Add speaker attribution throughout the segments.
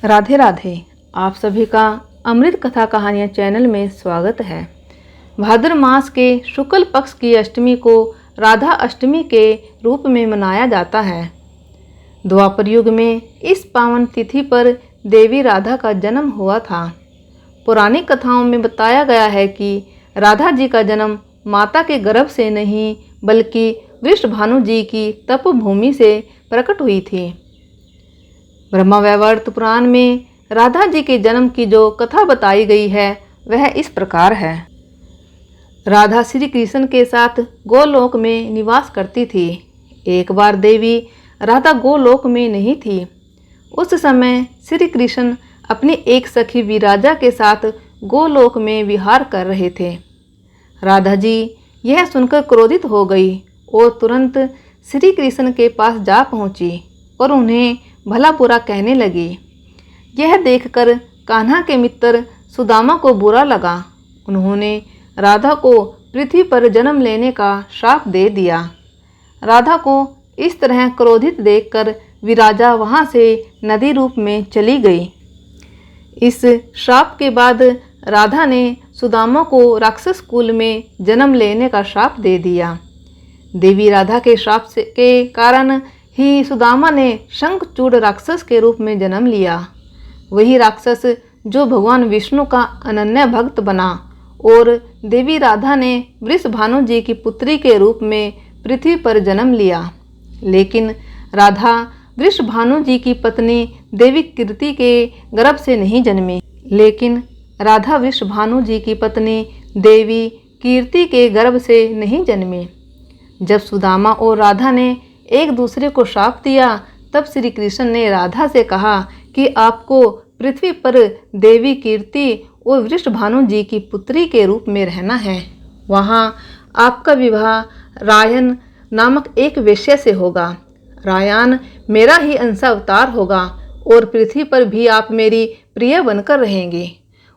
Speaker 1: राधे राधे। आप सभी का अमृत कथा कहानियाँ चैनल में स्वागत है। भाद्र मास के शुक्ल पक्ष की अष्टमी को राधा अष्टमी के रूप में मनाया जाता है। द्वापर युग में इस पावन तिथि पर देवी राधा का जन्म हुआ था। पौराणिक कथाओं में बताया गया है कि राधा जी का जन्म माता के गर्भ से नहीं बल्कि वृषभानु जी की तपभूमि से प्रकट हुई थी। ब्रह्मवैवर्त पुराण में राधा जी के जन्म की जो कथा बताई गई है वह इस प्रकार है। राधा श्री कृष्ण के साथ गोलोक में निवास करती थी। एक बार देवी राधा गोलोक में नहीं थी। उस समय श्री कृष्ण अपनी एक सखी विराजा के साथ गोलोक में विहार कर रहे थे। राधा जी यह सुनकर क्रोधित हो गई और तुरंत श्री कृष्ण के पास जा पहुंची और उन्हें भला बुरा कहने लगी। यह देखकर कान्हा के मित्र सुदामा को बुरा लगा। उन्होंने राधा को पृथ्वी पर जन्म लेने का श्राप दे दिया। राधा को इस तरह क्रोधित देखकर विराजा वहां से नदी रूप में चली गई। इस श्राप के बाद राधा ने सुदामा को राक्षस कुल में जन्म लेने का श्राप दे दिया। देवी राधा के श्राप के कारण ही सुदामा ने शंखचूड़ राक्षस के रूप में जन्म लिया। वही राक्षस जो भगवान विष्णु का अनन्य भक्त बना और देवी राधा ने वृषभानु जी की पुत्री के रूप में पृथ्वी पर जन्म लिया। लेकिन राधा वृषभानु जी की पत्नी देवी कीर्ति के गर्भ से नहीं जन्मी। लेकिन राधा वृषभानु जी की पत्नी देवी कीर्ति के गर्भ से नहीं जन्मी। जब सुदामा और राधा ने एक दूसरे को श्राप दिया तब श्री कृष्ण ने राधा से कहा कि आपको पृथ्वी पर देवी कीर्ति और वृषभानु जी की पुत्री के रूप में रहना है। वहाँ आपका विवाह रायन नामक एक वेश्या से होगा। रायन मेरा ही अंशावतार होगा और पृथ्वी पर भी आप मेरी प्रिय बनकर रहेंगे।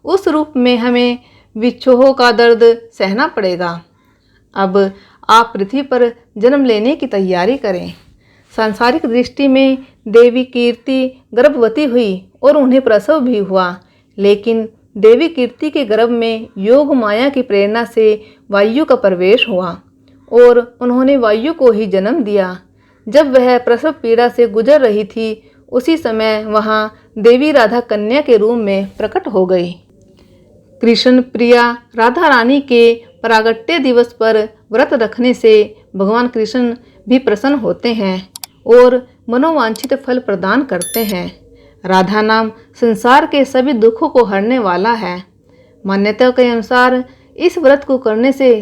Speaker 1: उस रूप में हमें विच्छोह का दर्द सहना पड़ेगा। अब आप पृथ्वी पर जन्म लेने की तैयारी करें। सांसारिक दृष्टि में देवी कीर्ति गर्भवती हुई और उन्हें प्रसव भी हुआ। लेकिन देवी कीर्ति के गर्भ में योग माया की प्रेरणा से वायु का प्रवेश हुआ और उन्होंने वायु को ही जन्म दिया। जब वह प्रसव पीड़ा से गुजर रही थी उसी समय वहाँ देवी राधा कन्या के रूप में प्रकट हो गई। कृष्ण प्रिया राधा रानी के प्रागट्य दिवस पर व्रत रखने से भगवान कृष्ण भी प्रसन्न होते हैं और मनोवांछित फल प्रदान करते हैं। राधा नाम संसार के सभी दुखों को हरने वाला है। मान्यता के अनुसार इस व्रत को करने से